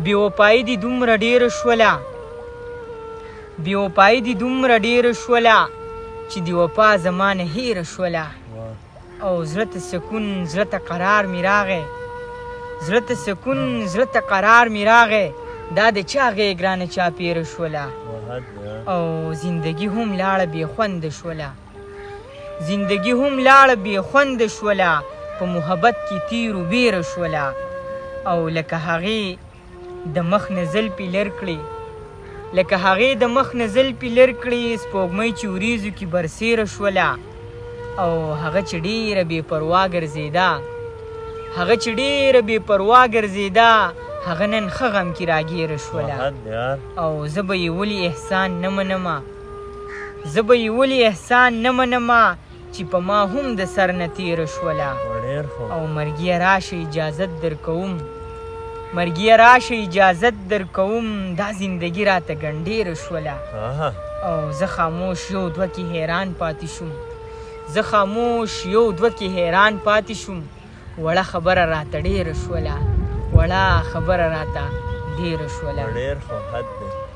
بې وفایي دې دومره ډېره شوله بې وفایي دې دومره ډېره شوله چې د وفا زما نه هېره شوله او زړه ته سکون زړه ته قرار مې راغی زړه ته سکون زړه ته قرار مې راغی دا د چا غېږ رانه چاپېره شوله او زندګي هم لاړه بې خونده شوله زندګي هم لاړه بې خونده شوله په محبت کې تیرو بیره شوله او لکه هغې د مخ نه زلفې لر کړې لکه هغې د مخ نه زلفې لر کړې سپوږمۍ چې وریځو کې برسېره شوله او هغه چې ډېره بې پروا ګرځېده هغه چې ډېره بې پروا ګرځېده هغه نن ښه غم کې راګیره شوله او زه به یې ولې احسان نه منمه زه به یې ولې احسان نه منمه چې په ما هم د سر نه تېره شوله او مرګیه راشه اجازت درکوم مرګیه راشه اجازت درکوم دا زندګي راته ګنډېره شوله او زه خاموش یو دوه کې حیران پاتې شوم زه خاموش یو دوه کې حیران پاتې شوم وړه خبره راته ډېره شوله وړه خبره راته ډېره شوله ډېر خو حد دی